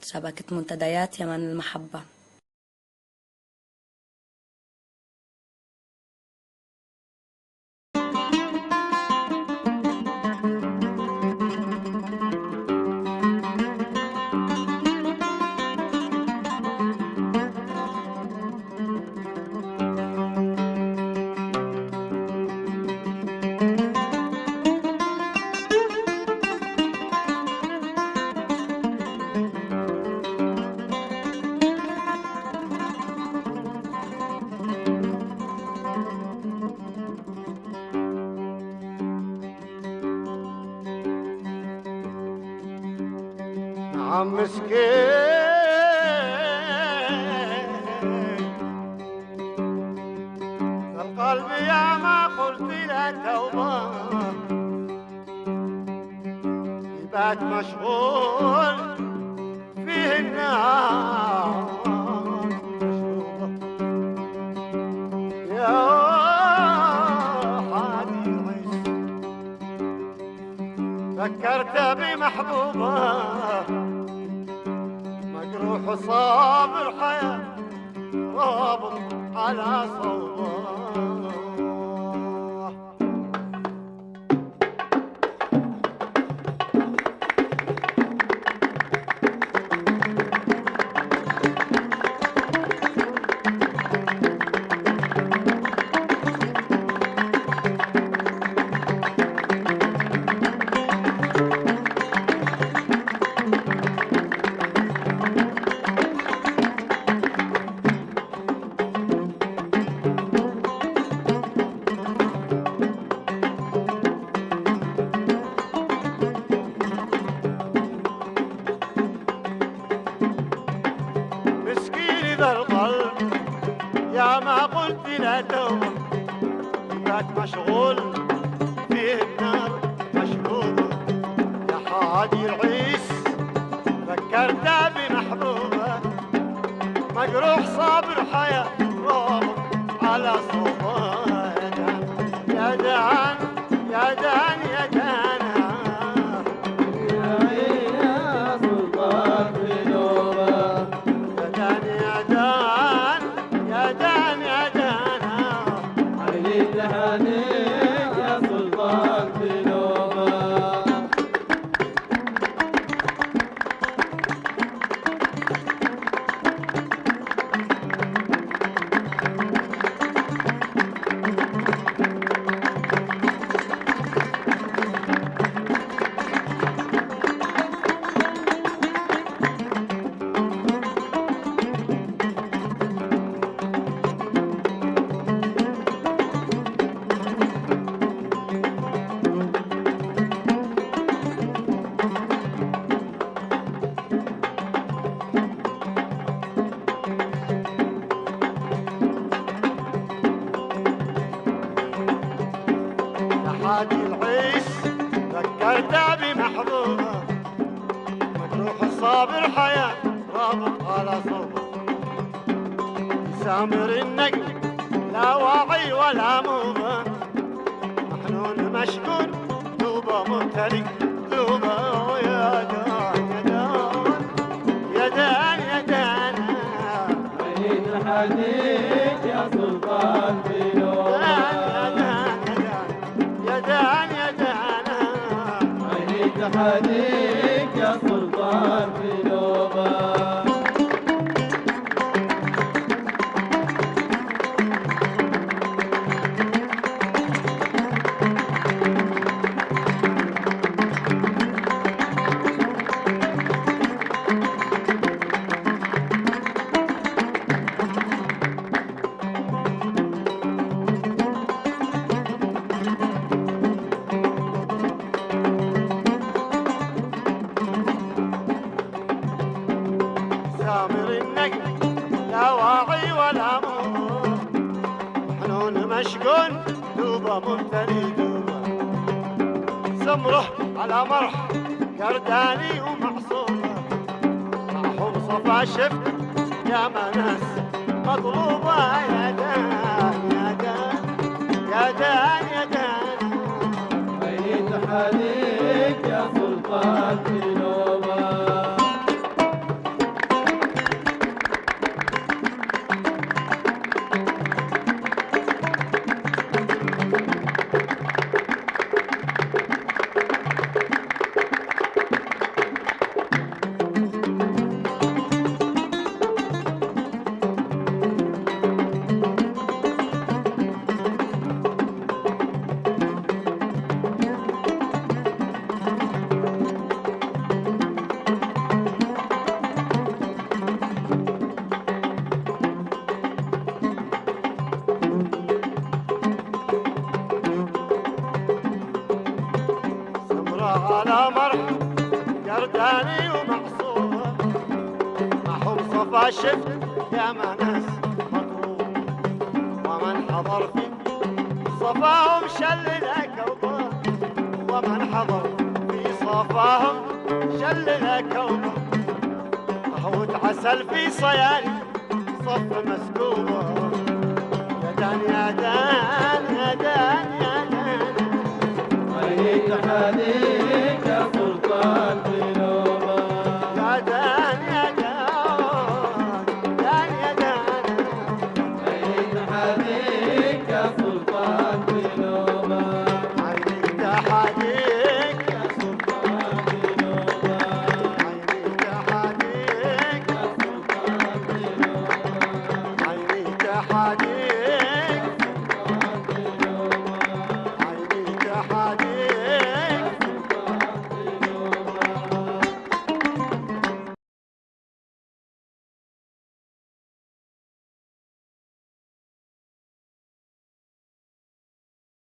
شبكة منتديات يمن المحبة. نعم مسكين القلب يا ما قلت له توبة يبات مشغول فيه النار مشغولة يا حادي العيش فكرت بمحبوبة مجروح وصابر حياة رابط على صوبه. يا ما قلت لا توبة يبات مشغول فيه النار مشغول يا حادي العيس فكرت بمحبوبة مجروح صابر حياة رابط على صوبه. يا دان يا دان يا دان يا سلطان في نوبة يا دان يا دان يا دان يا دان عيني تهانيك يا سلطان في نوبة. حادي العيش فكرت بمحبوبة مجروح الصابر حياة رابط على صوبه. سامر النقل لا واعي ولا موبة محنون مشكون ذوبة ممتلك ذوبة. يا دان يا دان يا دان عيني تهانيك يا سلطان في نوبة. يا دان يا دان عيني تهانيك يا سلطان في نوبة. سامر النقل لا واعي ولا موبة محنون مشكون ذوبة ممتلي ذوبة. سمره على مرح قرداني ومعصوبة معهم صفا شفت يا ناس مطلوبة. يا دان يا دان يا دان يا دان عيني تهانيك يا سلطان في نوبة. الصفا شفت يا ما ناس مطروب، ومن حضر في صفاهم شلل كوبا، ومن حضر في صفاهم شلل كوبا، قهوة عسل في صياري صف مسكوبة، يا دان يا دان